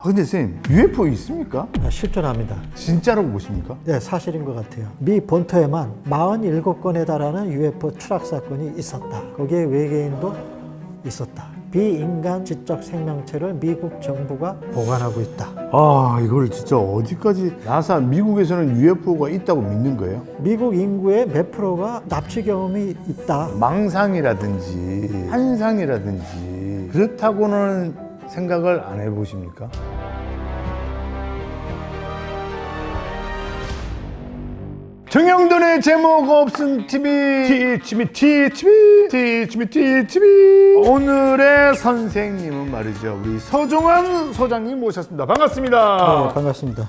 근데 선생님, UFO 있습니까? 실존합니다. 진짜라고 보십니까? 네, 사실인 것 같아요. 미 본토에만 47건에 달하는 UFO 추락 사건이 있었다. 거기에 외계인도 있었다. 비인간 지적 생명체를 미국 정부가 보관하고 있다. 이걸 진짜 어디까지 나사 미국에서는 UFO가 있다고 믿는 거예요? 미국 인구의 몇 프로가 납치 경험이 있다. 망상이라든지 환상이라든지 그렇다고는 생각을 안 해보십니까? 정영돈의 제목 없은 TV 오늘의 선생님은 말이죠, 우리 서종환 소장님 모셨습니다. 반갑습니다. 네, 반갑습니다.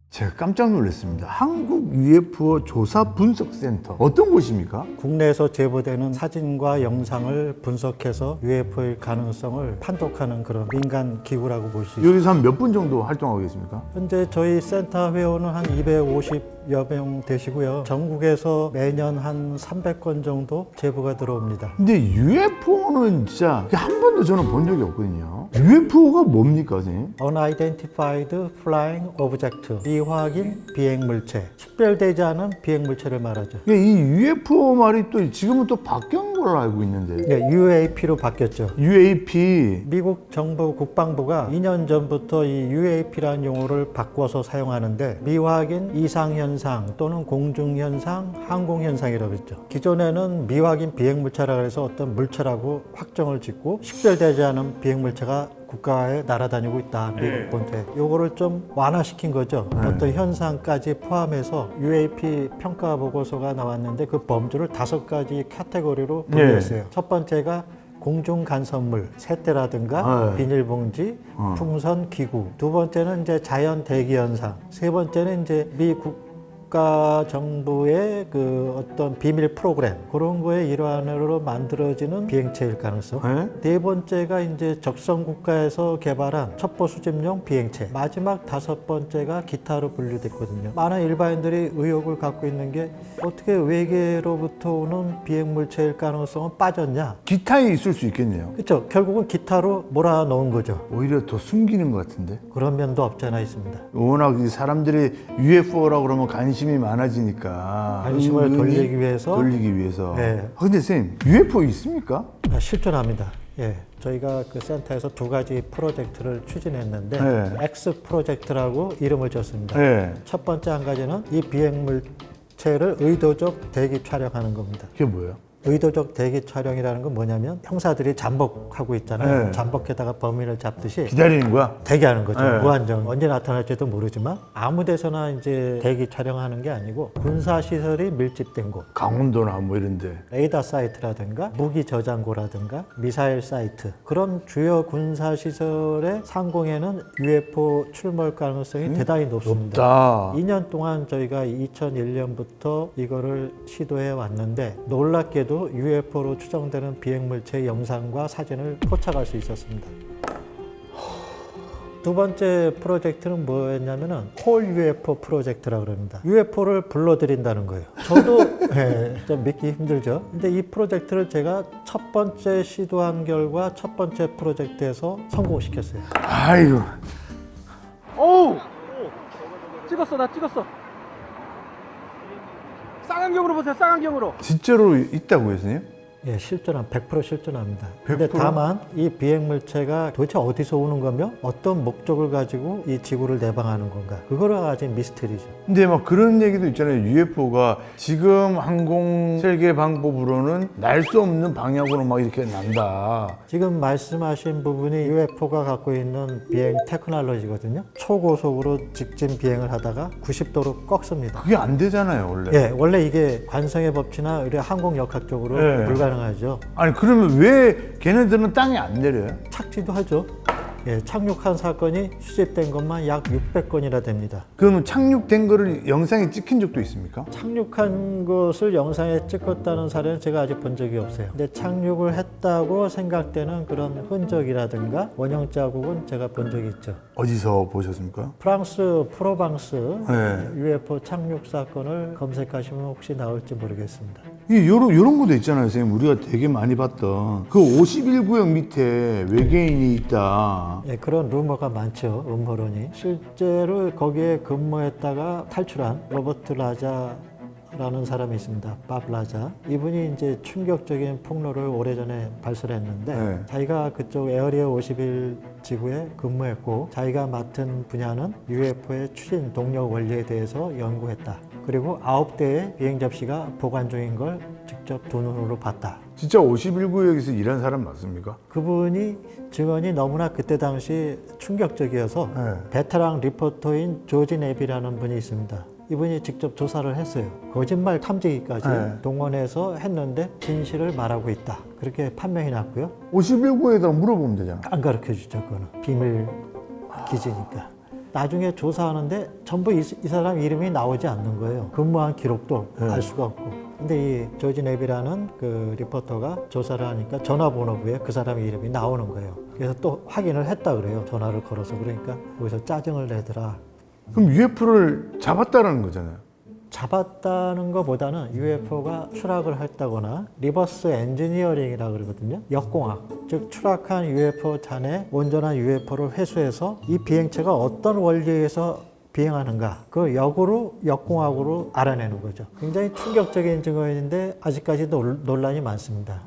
제가 깜짝 놀랐습니다. 한국 UFO 조사 분석센터 어떤 곳입니까? 국내에서 제보되는 사진과 영상을 분석해서 UFO의 가능성을 판독하는 그런 민간 기구라고 볼 수 있습니다. 여기서 한 몇 분 정도 활동하고 계십니까? 현재 저희 센터 회원은 한 250여 명 되시고요. 전국에서 매년 한 300건 정도 제보가 들어옵니다. 근데 UFO는 진짜 한 번도 저는 본 적이 없거든요. UFO가 뭡니까, 선생님? Unidentified Flying Object, 미확인 비행물체, 식별되지 않은 비행물체를 말하죠. 이 UFO 말이 또 지금은 또 바뀐 걸로 알고 있는데. 네, UAP로 바뀌었죠. UAP. 미국 정부 국방부가 2년 전부터 이 UAP라는 용어를 바꿔서 사용하는데 미확인 이상현상 또는 공중현상, 항공현상이라고 했죠. 기존에는 미확인 비행물체라고 해서 어떤 물체라고 확정을 짓고 식별되지 않은 비행물체가 국가에 날아다니고 있다, 미국 본토에. 요거를 좀 완화시킨 거죠. 어떤 현상까지 포함해서 UAP 평가 보고서가 나왔는데 그 범주를 5가지 카테고리로 분류했어요. 첫 번째가 공중 간섭물, 새떼라든가 비닐봉지, 풍선, 기구. 두 번째는 이제 자연 대기 현상. 세 번째는 이제 미 국가 정부의 그 어떤 비밀 프로그램, 그런 거의 일환으로 만들어지는 비행체일 가능성. 네 번째가 이제 적성 국가에서 개발한 첩보 수집용 비행체. 마지막 5번째가 기타로 분류됐거든요. 많은 일반인들이 의혹을 갖고 있는 게 어떻게 외계로부터 오는 비행물체일 가능성은 빠졌냐? 기타에 있을 수 있겠네요. 그렇죠. 결국은 기타로 몰아넣은 거죠. 오히려 더 숨기는 것 같은데. 그런 면도 없지 않아 있습니다. 워낙 이 사람들이 UFO라고 그러면 관심이 많아지니까 관심을 돌리기 위해서. 네. 근데 선생님, UFO 있습니까? 실존합니다. 예, 저희가 그 센터에서 2가지 프로젝트를 추진했는데 X 프로젝트라고 이름을 줬습니다. 첫 번째 한 가지는 이 비행물체를 의도적 대기 촬영하는 겁니다. 그게 뭐예요? 의도적 대기 촬영이라는 건 뭐냐면 형사들이 잠복하고 있잖아요. 잠복에다가 범인을 잡듯이 기다리는 거야? 대기하는 거죠. 무한정. 언제 나타날지도 모르지만 아무 데서나 이제 대기 촬영하는 게 아니고 군사시설이 밀집된 곳. 강원도나 뭐 이런데. 레이더 사이트라든가 무기 저장고라든가 미사일 사이트, 그런 주요 군사시설의 상공에는 UFO 출몰 가능성이 대단히 높습니다. 2년 동안 저희가 2001년부터 이거를 시도해 왔는데 놀랍게도 UFO로 추정되는 비행물체의 영상과 사진을 포착할 수 있었습니다. 두 번째 프로젝트는 뭐였냐면은 콜 UFO 프로젝트라고 합니다. UFO를 불러들인다는 거예요. 저도 좀 믿기 힘들죠. 근데 이 프로젝트를 제가 첫 번째 시도한 결과 첫 번째 프로젝트에서 성공시켰어요. 아이고. 어우! 찍었어, 나 찍었어. 쌍안경으로 보세요, 쌍안경으로. 진짜로 있다고요, 선생님? 예, 100% 실존합니다. 근데 100%? 다만 이 비행물체가 도대체 어디서 오는 거며 어떤 목적을 가지고 이 지구를 내방하는 건가, 그거를 아직 미스터리죠. 근데 막 그런 얘기도 있잖아요. UFO가 지금 항공 설계 방법으로는 날 수 없는 방향으로 막 이렇게 난다. 지금 말씀하신 부분이 UFO가 갖고 있는 비행 테크놀로지거든요. 초고속으로 직진 비행을 하다가 90도로 꺾습니다. 그게 안 되잖아요, 원래. 예, 원래 이게 관성의 법칙이나 우리 항공역학적으로 불가능하죠. 아니, 그러면 왜 걔네들은 땅에 안 내려요? 착지도 하죠. 예, 착륙한 사건이 수집된 것만 약 600건이나 됩니다. 그러면 착륙된 거를 영상에 찍힌 적도 있습니까? 착륙한 것을 영상에 찍었다는 사례는 제가 아직 본 적이 없어요. 근데 착륙을 했다고 생각되는 그런 흔적이라든가 원형 자국은 제가 본 적이 있죠. 어디서 보셨습니까? 프랑스 프로방스 UFO 착륙 사건을 검색하시면 혹시 나올지 모르겠습니다. 요런 것도 있잖아요, 선생님. 우리가 되게 많이 봤던 그 51구역 밑에 외계인이 있다. 예, 그런 루머가 많죠. 음모론이. 실제로 거기에 근무했다가 탈출한 로버트 라자라는 사람이 있습니다. 밥 라자. 이분이 이제 충격적인 폭로를 오래전에 발설했는데 네. 자기가 그쪽 에어리어 51 지구에 근무했고 자기가 맡은 분야는 UFO의 추진 동력 원리에 대해서 연구했다. 그리고 9대의 비행 접시가 보관 중인 걸 직접 두 눈으로 봤다. 진짜 51구역에서 일한 사람 맞습니까? 그분이 증언이 너무나 그때 당시 충격적이어서 네. 베테랑 리포터인 조지 넵이라는 분이 있습니다. 이분이 직접 조사를 했어요. 거짓말 탐지기까지 네. 동원해서 했는데 진실을 말하고 있다. 그렇게 판명이 났고요. 51구역에다 물어보면 되잖아. 안 가르쳐 주죠. 그거는 비밀 기지니까. 나중에 조사하는데 전부 이 사람 이름이 나오지 않는 거예요. 근무한 기록도 알 수가 없고. 근데 이 조지 넵이라는 그 리포터가 조사를 하니까 전화번호부에 그 사람 이름이 나오는 거예요. 그래서 또 확인을 했다 그래요. 전화를 걸어서. 그러니까 거기서 짜증을 내더라. 그럼 UFO를 잡았다라는 거잖아요. 잡았다는 것보다는 UFO가 추락을 했다거나 리버스 엔지니어링이라고 그러거든요. 역공학, 즉 추락한 UFO 잔해 온전한 UFO를 회수해서 이 비행체가 어떤 원리에서 비행하는가 그 역공학으로 알아내는 거죠. 굉장히 충격적인 증거인데 아직까지도 논란이 많습니다.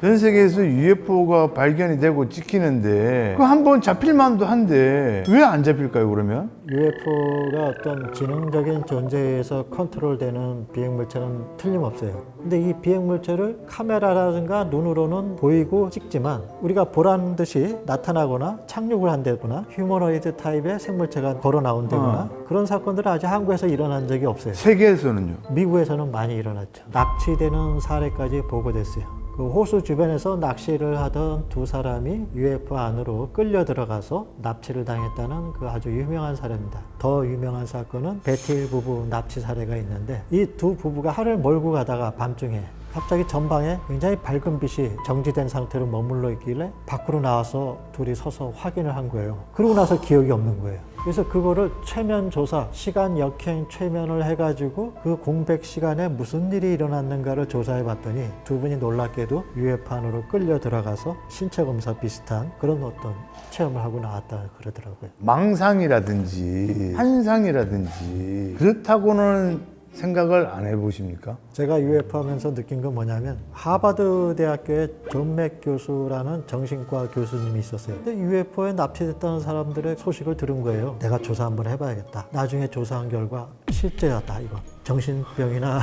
전 세계에서 UFO가 발견이 되고 찍히는데 그 한 번 잡힐 만도 한데 왜 안 잡힐까요, 그러면? UFO가 어떤 지능적인 존재에서 컨트롤되는 비행물체는 틀림없어요. 근데 이 비행물체를 카메라라든가 눈으로는 보이고 찍지만 우리가 보란 듯이 나타나거나 착륙을 한다거나 휴머노이드 타입의 생물체가 걸어 나온다거나 그런 사건들은 아직 한국에서 일어난 적이 없어요. 세계에서는요? 미국에서는 많이 일어났죠. 납치되는 사례까지 보고됐어요. 그 호수 주변에서 낚시를 하던 두 사람이 UFO 안으로 끌려 들어가서 납치를 당했다는 그 아주 유명한 사례입니다. 더 유명한 사건은 베틸 부부 납치 사례가 있는데 이 두 부부가 하루를 몰고 가다가 밤중에 갑자기 전방에 굉장히 밝은 빛이 정지된 상태로 머물러 있길래 밖으로 나와서 둘이 서서 확인을 한 거예요. 그러고 나서 기억이 없는 거예요. 그래서 그거를 최면 조사, 시간 역행 최면을 해가지고 그 공백 시간에 무슨 일이 일어났는가를 조사해 봤더니 두 분이 놀랍게도 UFO 안으로 끌려 들어가서 신체 검사 비슷한 그런 어떤 체험을 하고 나왔다 그러더라고요. 망상이라든지 환상이라든지 그렇다고는 생각을 안 해보십니까? 제가 UFO 하면서 느낀 건 뭐냐면 하버드 대학교에 존 맥 교수라는 정신과 교수님이 있었어요. 근데 UFO에 납치됐다는 사람들의 소식을 들은 거예요. 내가 조사 한번 해봐야겠다. 나중에 조사한 결과 실제였다 이거. 정신병이나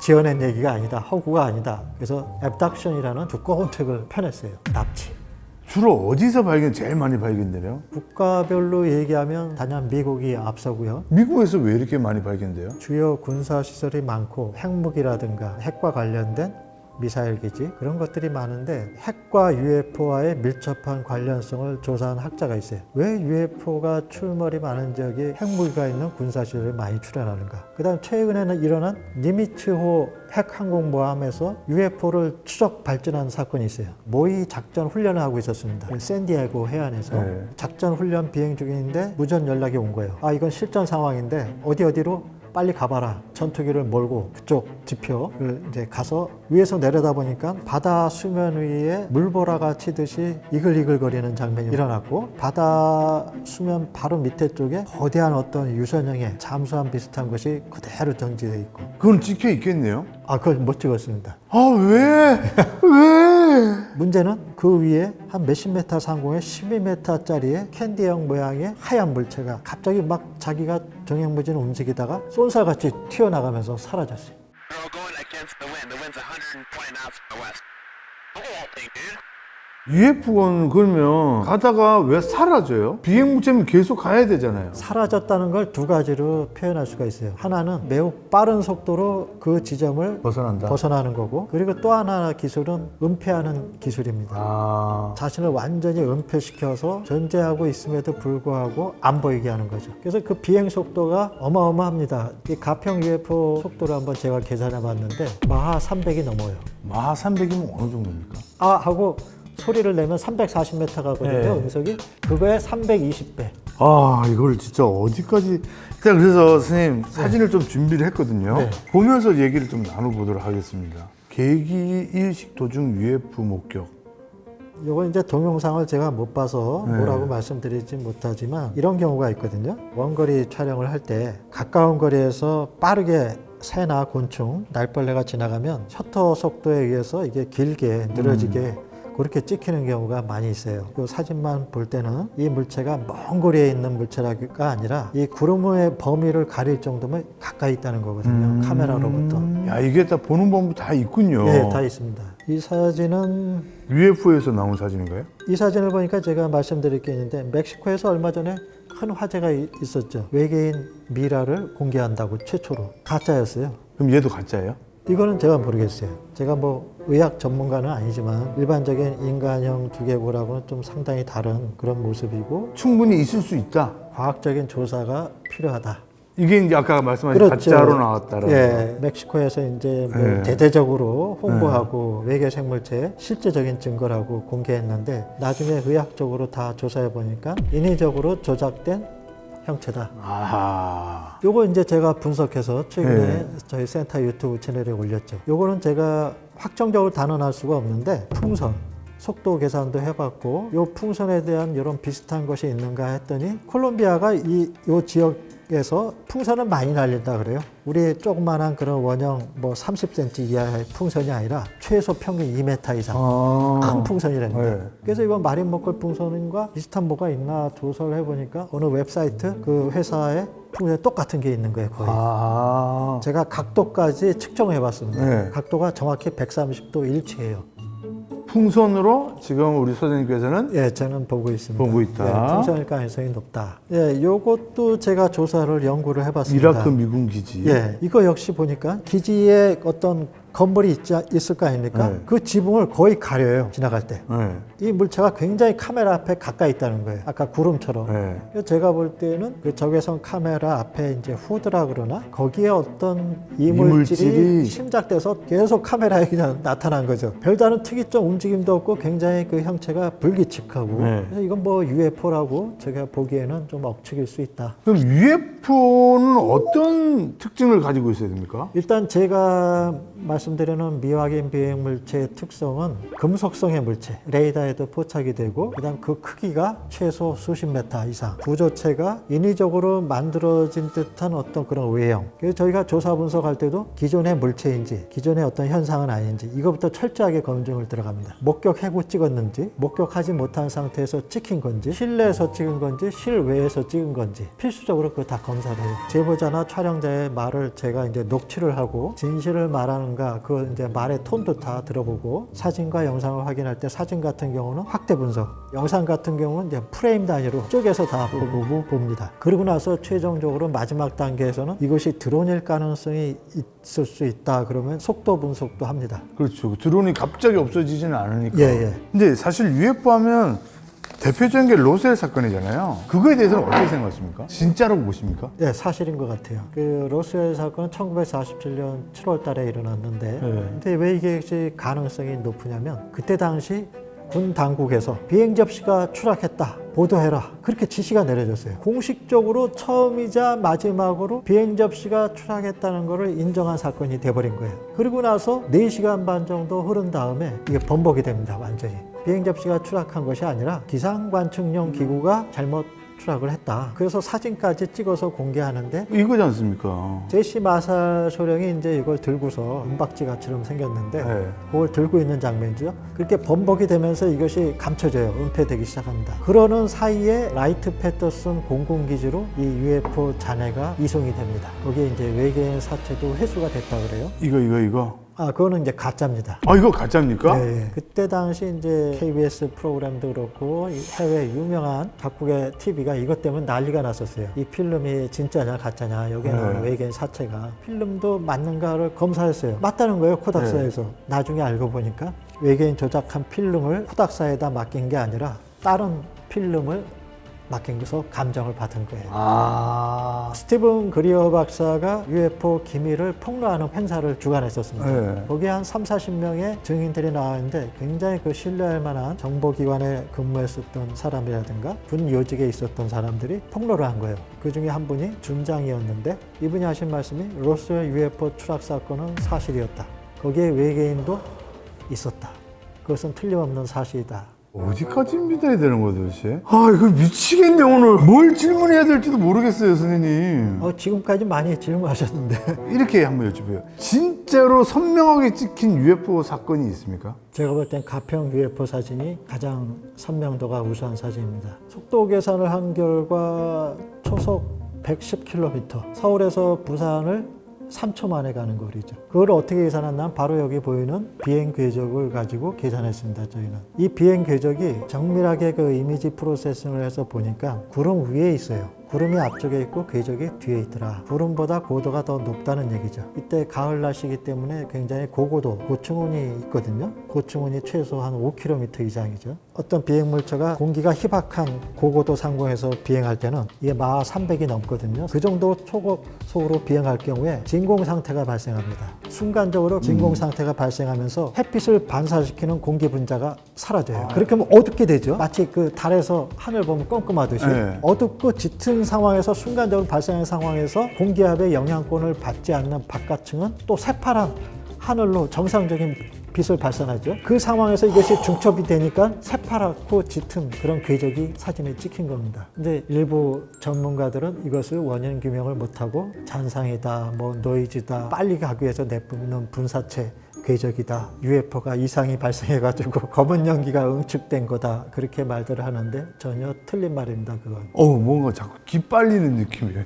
지어낸 얘기가 아니다. 허구가 아니다. 그래서 앱닥션이라는 두꺼운 책을 펴냈어요. 납치. 주로 어디서 제일 많이 발견되나요? 국가별로 얘기하면 단연 미국이 앞서고요. 미국에서 왜 이렇게 많이 발견돼요? 주요 군사시설이 많고 핵무기라든가 핵과 관련된 미사일 기지 그런 것들이 많은데 핵과 UFO와의 밀접한 관련성을 조사한 학자가 있어요. 왜 UFO가 출몰이 많은 지역에 핵무기가 있는 군사시설이 많이 출현하는가. 그 다음 최근에는 일어난 니미츠호 핵항공모함에서 UFO를 추적 발진한 사건이 있어요. 모의 작전 훈련을 하고 있었습니다. 샌디에고 해안에서 네. 작전 훈련 비행 중인데 무전 연락이 온 거예요. 아 이건 실전 상황인데 어디로 빨리 가봐라. 전투기를 몰고 그쪽 지표를 이제 가서 위에서 내려다 보니까 바다 수면 위에 물보라가 치듯이 이글이글거리는 장면이 일어났고 바다 수면 바로 밑에 쪽에 거대한 어떤 유선형의 잠수함 비슷한 것이 그대로 정지되어 있고 그건 찍혀 있겠네요. 아 그걸 못 찍었습니다. 아 왜? 왜? 문제는 그 위에 한 몇십 메타 상공에 12m짜리의 캔디형 모양의 하얀 물체가 갑자기 막 자기가 정형무진 움직이다가 쏜살같이 튀어나가면서 사라졌어요. We're all going against the wind. The wind's 120 knots from the west. Look at that thing, dude. UFO는 그러면 가다가 왜 사라져요? 비행물체면 계속 가야 되잖아요. 사라졌다는 걸 두 가지로 표현할 수가 있어요. 하나는 매우 빠른 속도로 그 지점을 벗어나는 거고 그리고 또 하나 기술은 은폐하는 기술입니다. 아, 자신을 완전히 은폐시켜서 존재하고 있음에도 불구하고 안 보이게 하는 거죠. 그래서 그 비행 속도가 어마어마합니다. 이 가평 UFO 속도를 한번 제가 계산해 봤는데 마하 300이 넘어요. 마하 300이면 어느 정도입니까? 아 하고 소리를 내면 340m가거든요. 네. 음속이 그거의 320배. 아, 이걸 진짜 어디까지. 자, 그래서 선생님 사진을 좀 준비를 했거든요. 네. 보면서 얘기를 좀 나눠보도록 하겠습니다. 계기 일식 도중 UFO 목격. 요거 이제 동영상을 제가 못 봐서 네. 뭐라고 말씀드리지 못하지만 이런 경우가 있거든요. 원거리 촬영을 할 때 가까운 거리에서 빠르게 새나 곤충, 날벌레가 지나가면 셔터 속도에 의해서 이게 길게 늘어지게 그렇게 찍히는 경우가 많이 있어요. 이 사진만 볼 때는 이 물체가 먼 거리에 있는 물체가 아니라 이 구름의 범위를 가릴 정도면 가까이 있다는 거거든요. 카메라로부터. 야, 이게 다 보는 방법 다 있군요. 네, 다 있습니다. 이 사진은 UFO에서 나온 사진인가요? 이 사진을 보니까 제가 말씀드릴 게 있는데 멕시코에서 얼마 전에 큰 화제가 있었죠. 외계인 미라를 공개한다고 최초로. 가짜였어요. 그럼 얘도 가짜예요? 이거는 제가 모르겠어요. 제가 뭐 의학 전문가는 아니지만 일반적인 인간형 두개골하고는 좀 상당히 다른 그런 모습이고 충분히 있을 수 있다. 과학적인 조사가 필요하다. 이게 이제 아까 말씀하신 그렇죠. 가짜로 나왔다라는 거. 예, 멕시코에서 이제 뭐 네. 대대적으로 홍보하고 외계 생물체 실제적인 증거라고 공개했는데 나중에 의학적으로 다 조사해 보니까 인위적으로 조작된 형체다. 아하. 요거 이제 제가 분석해서 최근에 네. 저희 센터 유튜브 채널에 올렸죠. 요거는 제가 확정적으로 단언할 수가 없는데 풍선. 속도 계산도 해봤고 요 풍선에 대한 이런 비슷한 것이 있는가 했더니 콜롬비아가 요 지역에서 풍선을 많이 날린다 그래요. 우리 조그만한 그런 원형 뭐 30cm 이하의 풍선이 아니라 최소 평균 2m 이상 큰 풍선이랍니다. 네. 그래서 이건 마린 먹골 풍선과 비슷한 뭐가 있나 조사를 해보니까 어느 웹사이트 그 회사에 풍선이 똑같은 게 있는 거예요 거의. 아. 제가 각도까지 측정해봤습니다. 네. 각도가 정확히 130도 일치해요. 풍선으로 지금 우리 선생님께서는 예, 저는 보고 있습니다. 보고 있다. 예, 풍선일 가능성이 높다. 예, 요것도 제가 조사를 연구를 해봤습니다. 이라크 미군 기지. 예, 이거 역시 보니까 기지에 어떤 건물이 있을 거 아닙니까? 네. 그 지붕을 거의 가려요, 지나갈 때. 네. 이 물체가 굉장히 카메라 앞에 가까이 있다는 거예요. 아까 구름처럼. 네. 그래서 제가 볼 때는 그 적외선 카메라 앞에 이제 후드라 그러나 거기에 어떤 이물질이 이물질이 심작돼서 계속 카메라에 그냥 나타난 거죠. 별다른 특이적 움직임도 없고 굉장히 그 형체가 불규칙하고 네. 그래서 이건 뭐 UFO라고 제가 보기에는 좀 억측일 수 있다. 그럼 UFO는 어떤 특징을 가지고 있어야 됩니까? 일단 제가 말씀드리는 미확인 비행 물체의 특성은 금속성의 물체, 레이더에도 포착이 되고 그다음 그 크기가 최소 수십 메타 이상, 구조체가 인위적으로 만들어진 듯한 어떤 그런 외형. 그래서 저희가 조사 분석할 때도 기존의 물체인지 기존의 어떤 현상은 아닌지 이것부터 철저하게 검증을 들어갑니다. 목격하고 찍었는지 목격하지 못한 상태에서 찍힌 건지 실내에서 찍은 건지 실외에서 찍은 건지 필수적으로 그거 다 검사를 해요. 제보자나 촬영자의 말을 제가 이제 녹취를 하고 진실을 말하는가 그 이제 말의 톤도 다 들어보고 사진과 영상을 확인할 때 사진 같은 경우는 확대 분석, 영상 같은 경우는 이제 프레임 단위로 쪼개서 다 보고 봅니다. 그러고 나서 최종적으로 마지막 단계에서는 이것이 드론일 가능성이 있을 수 있다 그러면 속도 분석도 합니다. 그렇죠. 드론이 갑자기 없어지지는 않으니까. 예. 근데 사실 UFO 하면 대표적인 게 로스웰 사건이잖아요. 그거에 대해서는 어떻게 생각하십니까? 진짜로 보십니까? 네, 사실인 것 같아요. 그 로스웰 사건은 1947년 7월 달에 일어났는데 근데 왜 이게 가능성이 높으냐면 그때 당시 군 당국에서 비행 접시가 추락했다. 보도해라. 그렇게 지시가 내려졌어요. 공식적으로 처음이자 마지막으로 비행 접시가 추락했다는 것을 인정한 사건이 돼버린 거예요. 그리고 나서 4시간 반 정도 흐른 다음에 이게 번복이 됩니다. 완전히. 비행 접시가 추락한 것이 아니라 기상관측용 기구가 잘못 추락을 했다. 그래서 사진까지 찍어서 공개하는데 이거지 않습니까? 제시 마살 소령이 이제 이걸 들고서 은박지가처럼 생겼는데 네. 그걸 들고 있는 장면이죠. 그렇게 번복이 되면서 이것이 감춰져요. 은폐되기 시작합니다. 그러는 사이에 라이트 패터슨 공군기지로 이 UFO 잔해가 이송이 됩니다. 거기에 이제 외계인 사체도 회수가 됐다 그래요. 이거. 그거는 이제 가짜입니다. 이거 가짜입니까? 네. 그때 당시 이제 KBS 프로그램도 그렇고 이 해외 유명한 각국의 TV가 이것 때문에 난리가 났었어요. 이 필름이 진짜냐 가짜냐 여기에 나오는 외계인 사체가 필름도 맞는가를 검사했어요. 맞다는 거예요. 코닥사에서. 나중에 알고 보니까 외계인 조작한 필름을 코닥사에다 맡긴 게 아니라 다른 필름을 맡겨서 감정을 받은 거예요. 아. 스티븐 그리어 박사가 UFO 기밀을 폭로하는 행사를 주관했었습니다. 네. 거기에 한 30-40명의 증인들이 나왔는데 굉장히 그 신뢰할 만한 정보기관에 근무했었던 사람이라든가 군 요직에 있었던 사람들이 폭로를 한 거예요. 그 중에 한 분이 준장이었는데 이분이 하신 말씀이 로스웰 UFO 추락 사건은 사실이었다. 거기에 외계인도 있었다. 그것은 틀림없는 사실이다. 어디까지 믿어야 되는 거야 도대체? 아 이거 미치겠네 오늘. 뭘 질문해야 될지도 모르겠어요 선생님. 지금까지 많이 질문하셨는데 이렇게 한번 여쭤봐요. 진짜로 선명하게 찍힌 UFO 사건이 있습니까? 제가 볼 땐 가평 UFO 사진이 가장 선명도가 우수한 사진입니다. 속도 계산을 한 결과 초속 110km, 서울에서 부산을 3초 만에 가는 거리죠. 그걸 어떻게 계산했냐면 바로 여기 보이는 비행 궤적을 가지고 계산했습니다. 저희는 이 비행 궤적이 정밀하게 그 이미지 프로세싱을 해서 보니까 구름 위에 있어요. 구름이 앞쪽에 있고 궤적이 뒤에 있더라. 구름보다 고도가 더 높다는 얘기죠. 이때 가을 날씨이기 때문에 굉장히 고고도, 고층운이 있거든요. 고층운이 최소 한 5km 이상이죠. 어떤 비행물체가 공기가 희박한 고고도 상공에서 비행할 때는 이게 마하 300이 넘거든요. 그 정도 초고속으로 비행할 경우에 진공 상태가 발생합니다. 순간적으로 진공 상태가 발생하면서 햇빛을 반사시키는 공기 분자가 사라져요. 그렇게 하면 어둡게 되죠. 마치 그 달에서 하늘 보면 껌껌하듯이 네. 어둡고 짙은 상황에서 순간적으로 발생하는 상황에서 공기압의 영향권을 받지 않는 바깥층은 또 새파란 하늘로 정상적인 빛을 발산하죠. 그 상황에서 이것이 중첩이 되니까 새파랗고 짙은 그런 궤적이 사진에 찍힌 겁니다. 근데 일부 전문가들은 이것을 원인 규명을 못하고 잔상이다, 뭐 노이즈다, 빨리 가기 위해서 내뿜는 분사체 궤적이다, UFO가 이상이 발생해가지고 검은 연기가 응축된 거다, 그렇게 말들을 하는데 전혀 틀린 말입니다. 그건. 뭔가 자꾸 기빨리는 느낌이에요.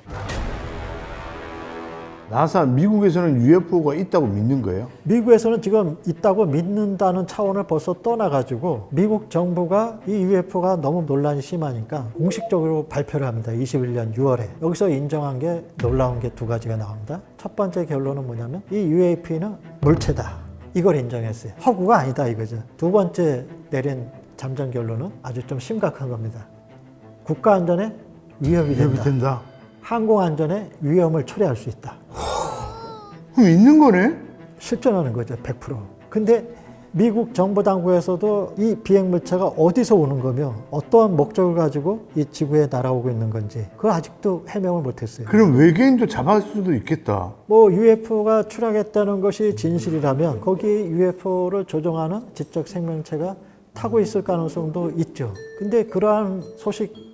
나사 미국에서는 UFO가 있다고 믿는 거예요? 미국에서는 지금 있다고 믿는다는 차원을 벌써 떠나가지고 미국 정부가 이 UFO가 너무 논란이 심하니까 공식적으로 발표를 합니다. 21년 6월에. 여기서 인정한 게 놀라운 게 두 가지가 나옵니다. 첫 번째 결론은 뭐냐면 이 UAP는 물체다. 이걸 인정했어요. 허구가 아니다 이거죠. 두 번째 내린 잠정 결론은 아주 좀 심각한 겁니다. 국가 안전에 위협이 된다. 항공 안전에 위험을 초래할 수 있다. 그럼 있는 거네? 실존하는 거죠, 100%. 근데 미국 정보 당국에서도 이 비행 물체가 어디서 오는 거며 어떠한 목적을 가지고 이 지구에 날아오고 있는 건지 그걸 아직도 해명을 못했어요. 그럼 외계인도 잡을 수도 있겠다. 뭐 UFO가 추락했다는 것이 진실이라면 거기 UFO를 조종하는 지적 생명체가 타고 있을 가능성도 있죠. 근데 그러한 소식들이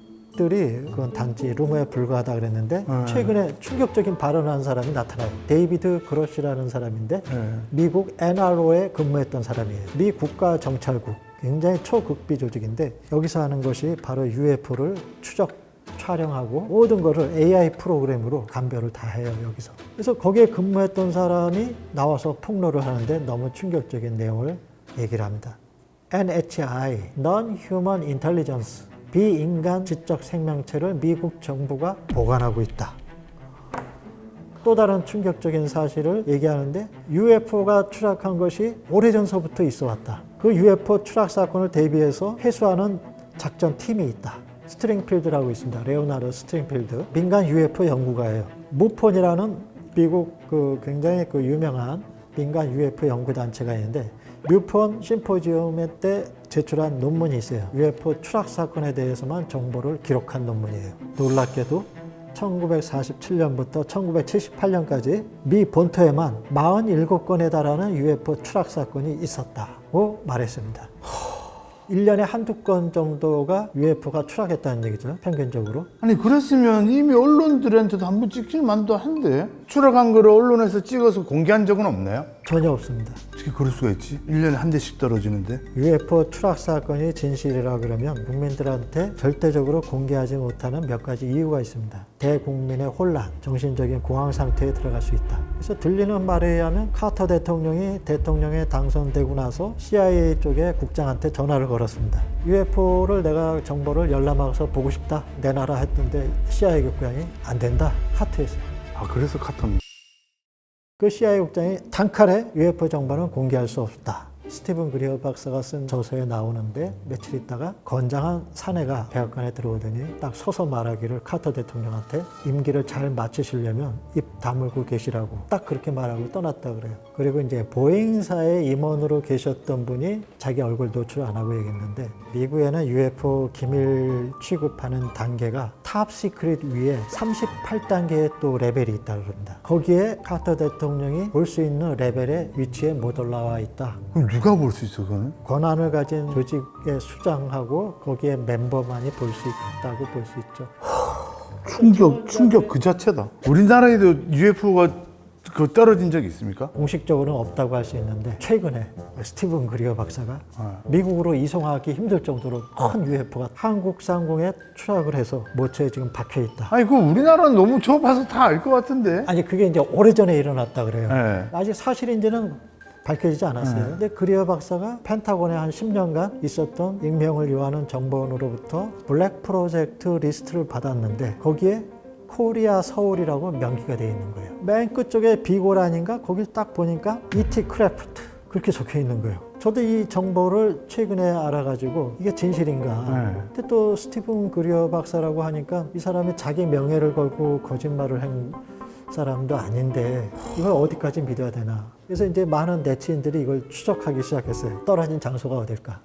그건 단지 루머에 불과하다 그랬는데 최근에 충격적인 발언을 한 사람이 나타나요. 데이비드 그러시라는 사람인데 미국 NRO에 근무했던 사람이에요. 미 국가정찰국, 굉장히 초극비 조직인데 여기서 하는 것이 바로 UFO를 추적 촬영하고 모든 거를 AI 프로그램으로 감별을 다 해요, 여기서. 그래서 거기에 근무했던 사람이 나와서 폭로를 하는데 너무 충격적인 내용을 얘기를 합니다. NHI, Non-Human Intelligence, 비인간 지적 생명체를 미국 정부가 보관하고 있다. 또 다른 충격적인 사실을 얘기하는데 UFO가 추락한 것이 오래전서부터 있어 왔다. 그 UFO 추락 사건을 대비해서 회수하는 작전팀이 있다. 스트링필드라고 있습니다. 레오나르도 스트링필드. 민간 UFO 연구가예요. 무폰이라는 미국 굉장히 유명한 민간 UFO 연구단체가 있는데 뮤폰 심포지엄 때 제출한 논문이 있어요. UFO 추락 사건에 대해서만 정보를 기록한 논문이에요. 놀랍게도 1947년부터 1978년까지 미 본토에만 47건에 달하는 UFO 추락 사건이 있었다고 말했습니다. 1년에 한두 건 정도가 UFO가 추락했다는 얘기죠, 평균적으로. 아니 그랬으면 이미 언론들한테도 한번 찍힐 만도 한데 추락한 거를 언론에서 찍어서 공개한 적은 없나요? 전혀 없습니다. 어떻게 그럴 수가 있지? 1년에 한 대씩 떨어지는데? UFO 추락 사건이 진실이라 그러면 국민들한테 절대적으로 공개하지 못하는 몇 가지 이유가 있습니다. 대국민의 혼란, 정신적인 공황 상태에 들어갈 수 있다. 그래서 들리는 말에 의하면 카터 대통령이 대통령에 당선되고 나서 CIA 쪽에 국장한테 전화를 걸었습니다. UFO를 내가 정보를 열람하고서 보고 싶다, 내놔라 했던데 CIA 국장이 안 된다, 카트했어요. 아 그래서 카터입니다. 그 CIA 국장이 단칼에 UFO 정보는 공개할 수 없다. 스티븐 그리어 박사가 쓴 저서에 나오는데 며칠 있다가 건장한 사내가 백악관에 들어오더니 딱 서서 말하기를 카터 대통령한테 임기를 잘 마치시려면 입 다물고 계시라고 딱 그렇게 말하고 떠났다 그래요. 그리고 이제 보잉사의 임원으로 계셨던 분이 자기 얼굴 노출 안 하고 얘기했는데 미국에는 UFO 기밀 취급하는 단계가 탑 시크릿 위에 38단계의 또 레벨이 있다 그럽니다. 거기에 카터 대통령이 볼 수 있는 레벨의 위치에 못 올라와 있다. 그럼 누가 볼 수 있어, 그거는? 권한을 가진 조직의 수장하고 거기에 멤버만이 볼 수 있다고 볼 수 있죠. 충격 그 자체다. 우리나라에도 UFO가 그 떨어진 적이 있습니까? 공식적으로는 없다고 할 수 있는데 최근에 스티븐 그리어 박사가 미국으로 이송하기 힘들 정도로 큰 UFO가 한국 상공에 추락을 해서 모처에 지금 박혀 있다. 아니, 그 우리나라는 너무 저 봐서 다 알 것 같은데. 아니 그게 이제 오래전에 일어났다 그래요. 네. 아직 사실인지는 밝혀지지 않았어요. 근데 그리어 박사가 펜타곤에 한 10년간 있었던 익명을 요하는 정보원으로부터 블랙 프로젝트 리스트를 받았는데 거기에 코리아 서울이라고 명기가 되어 있는 거예요. 맨 끝쪽에 비고란인가 거길 딱 보니까 E.T. 크래프트 그렇게 적혀 있는 거예요. 저도 이 정보를 최근에 알아가지고 이게 진실인가. 근데 또 스티븐 그리어 박사라고 하니까 이 사람이 자기 명예를 걸고 거짓말을 한 사람도 아닌데 이걸 어디까지 믿어야 되나. 그래서 이제 많은 네티즌들이 이걸 추적하기 시작했어요. 떨어진 장소가 어딜까.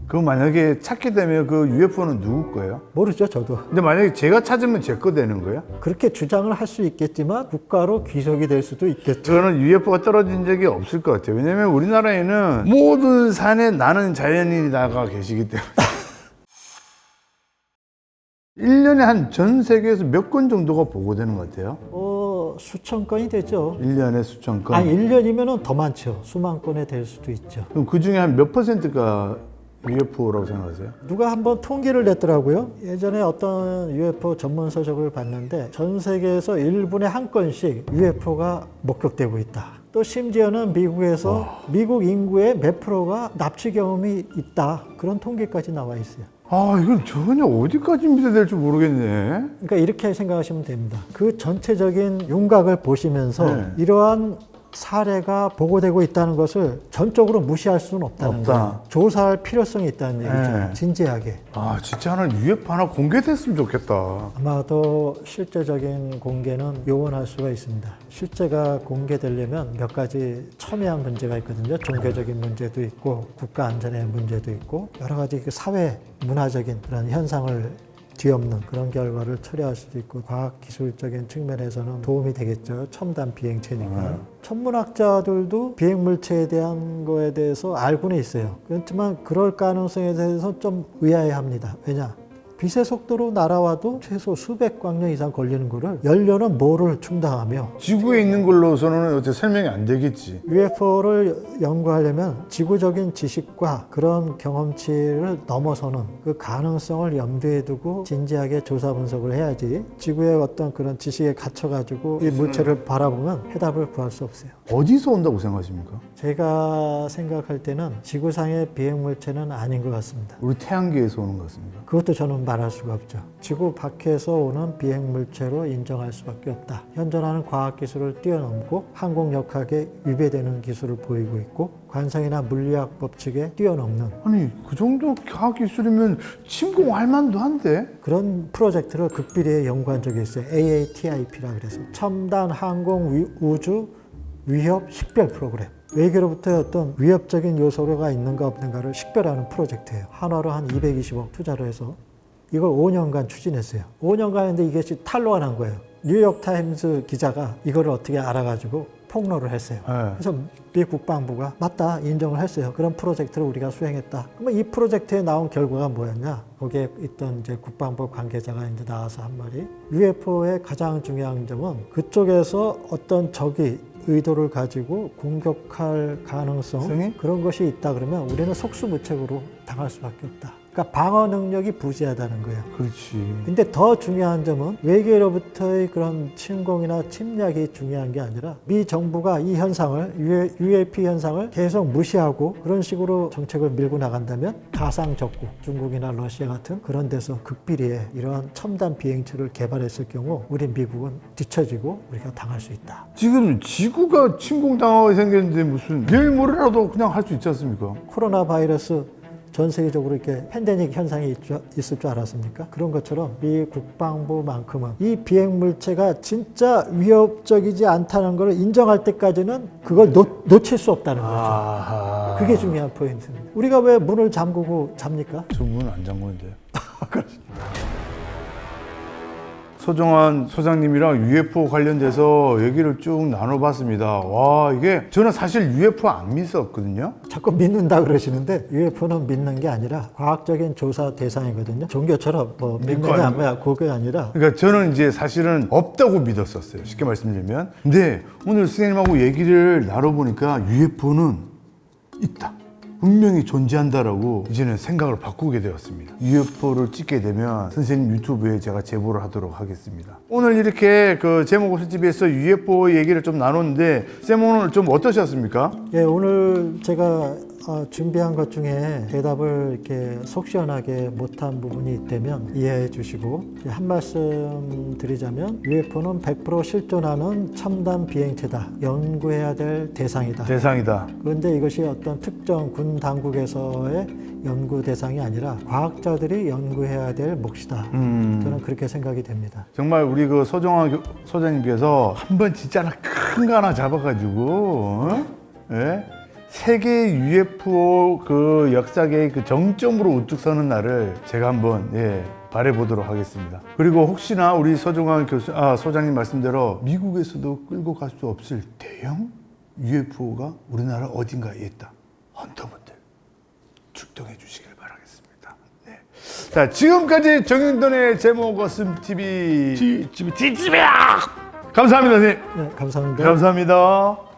그럼 만약에 찾게 되면 그 UFO는 누구 거예요? 모르죠, 저도. 근데 만약에 제가 찾으면 제 거 되는 거예요? 그렇게 주장을 할 수 있겠지만 국가로 귀속이 될 수도 있겠죠. 저는 UFO가 떨어진 적이 없을 것 같아요. 왜냐면 우리나라에는 모든 산에 나는 자연인이다가 계시기 때문에. 1년에 한 전 세계에서 몇 건 정도가 보고되는 것 같아요? 수천 건이 되죠. 1년에 수천 건? 아니, 1년이면 더 많죠. 수만 건에 될 수도 있죠. 그럼 그 중에 한 몇 퍼센트가 UFO라고 생각하세요? 누가 한번 통계를 냈더라고요. 예전에 어떤 UFO 전문 서적을 봤는데 전 세계에서 1분에 한 건씩 UFO가 목격되고 있다. 또 심지어는 미국에서 미국 인구의 몇 프로가 납치 경험이 있다. 그런 통계까지 나와 있어요. 아, 이건 전혀 어디까지 믿어야 될지 모르겠네. 그러니까 이렇게 생각하시면 됩니다. 그 전체적인 윤곽을 보시면서 네. 이러한 사례가 보고되고 있다는 것을 전적으로 무시할 수는 없다는 없다. 거예요. 조사할 필요성이 있다는 얘기죠. 네. 진지하게. 아, 진짜 하나 UFO 하나 공개됐으면 좋겠다. 아마도 실제적인 공개는 요원할 수가 있습니다. 실제가 공개되려면 몇 가지 첨예한 문제가 있거든요. 종교적인 문제도 있고 국가 안전의 문제도 있고 여러 가지 그 사회 문화적인 그런 현상을 뒤엎는 그런 결과를 처리할 수도 있고 과학기술적인 측면에서는 도움이 되겠죠. 첨단 비행체니까. 천문학자들도 비행물체에 대한 거에 대해서 알고는 있어요. 그렇지만 그럴 가능성에 대해서 좀 의아해합니다. 왜냐? 빛의 속도로 날아와도 최소 수백 광년 이상 걸리는 거를 연료는 뭐를 충당하며 지구에 있는 걸로서는 어떻게 설명이 안 되겠지. UFO를 연구하려면 지구적인 지식과 그런 경험치를 넘어서는 그 가능성을 염두에 두고 진지하게 조사 분석을 해야지 지구의 어떤 그런 지식에 갇혀가지고 이 물체를 바라보면 해답을 구할 수 없어요. 어디서 온다고 생각하십니까? 제가 생각할 때는 지구상의 비행물체는 아닌 것 같습니다. 우리 태양계에서 오는 것 같습니다. 그것도 저는 말할 수가 없죠. 지구 밖에서 오는 비행물체로 인정할 수밖에 없다. 현존하는 과학기술을 뛰어넘고 항공역학에 위배되는 기술을 보이고 있고 관성이나 물리학 법칙에 뛰어넘는 아니, 그 정도 과학기술이면 침공할 만도 한데? 그런 프로젝트를 극비리에 연구한 적이 있어요. AATIP라 그래서 첨단 항공 우주 위협 식별 프로그램. 외계로부터의 어떤 위협적인 요소가 있는가 없는가를 식별하는 프로젝트예요. 한화로 한 220억 투자를 해서 이걸 5년간 추진했어요. 5년간 했는데 이게 지금 탈로가 난 거예요. 뉴욕타임스 기자가 이걸 어떻게 알아가지고 폭로를 했어요. 네. 그래서 미 국방부가 맞다 인정을 했어요. 그런 프로젝트를 우리가 수행했다. 그러면 이 프로젝트에 나온 결과가 뭐였냐? 거기에 있던 이제 국방부 관계자가 이제 나와서 한 말이 UFO의 가장 중요한 점은 그쪽에서 어떤 적이 의도를 가지고 공격할 가능성 성이? 그런 것이 있다 그러면 우리는 속수무책으로 당할 수밖에 없다. 그러니까 그러니까 방어 능력이 부재하다는 거예요. 그렇지. 근데 더 중요한 점은 외계로부터의 그런 침공이나 침략이 중요한 게 아니라 미 정부가 이 현상을 UAP 현상을 계속 무시하고 그런 식으로 정책을 밀고 나간다면 가상 적국 중국이나 러시아 같은 그런 데서 극비리에 이러한 첨단 비행체를 개발했을 경우 우리 미국은 뒤처지고 우리가 당할 수 있다. 지금 지구가 침공당하게 생겼는데 무슨 내일 모레라도 그냥 할 수 있지 않습니까? 코로나 바이러스 전 세계적으로 이렇게 팬데믹 현상이 있을 줄 알았습니까? 그런 것처럼 미 국방부만큼은 이 비행 물체가 진짜 위협적이지 않다는 걸 인정할 때까지는 그걸 놓칠 수 없다는 거죠. 아하. 그게 중요한 포인트입니다. 우리가 왜 문을 잠그고 잡니까? 저 문 안 잠그는데요. 소정환 소장님이랑 UFO 관련돼서 얘기를 쭉 나눠봤습니다. 와, 이게 저는 사실 UFO 안 믿었거든요. 자꾸 믿는다 그러시는데 UFO는 믿는 게 아니라 과학적인 조사 대상이거든요. 종교처럼 뭐 믿느냐 안 믿느냐 그게 아니라 그러니까 저는 이제 사실은 없다고 믿었었어요. 쉽게 말씀드리면. 근데 오늘 선생님하고 얘기를 나눠보니까 UFO는 있다. 분명히 존재한다라고 이제는 생각을 바꾸게 되었습니다. UFO를 찍게 되면 선생님 유튜브에 제가 제보를 하도록 하겠습니다. 오늘 이렇게 그 제목 없이집에서 UFO 얘기를 좀 나눴는데 쌤 오늘 좀 어떠셨습니까? 예, 오늘 제가 준비한 것 중에 대답을 이렇게 속 시원하게 못한 부분이 있다면 이해해 주시고 한 말씀 드리자면 UFO는 100% 실존하는 첨단 비행체다. 연구해야 될 대상이다. 대상이다. 그런데 이것이 어떤 특정 군 당국에서의 연구 대상이 아니라 과학자들이 연구해야 될 몫이다. 저는 그렇게 생각이 됩니다. 정말 우리 그 소정환 소장님께서 한번 진짜 큰 거 하나 잡아가지고 예? 세계 UFO 그 역사계의 그 정점으로 우뚝 서는 날을 제가 한번 바라보도록 하겠습니다. 그리고 혹시나 우리 소정환 소장님 말씀대로 미국에서도 끌고 갈 수 없을 대형 UFO가 우리나라 어딘가에 있다. 헌터분들 출동해 주시길 바라겠습니다. 네. 자, 지금까지 정윤돈의 제목 없음 TV 감사합니다, 선생님. 네, 감사합니다. 감사합니다.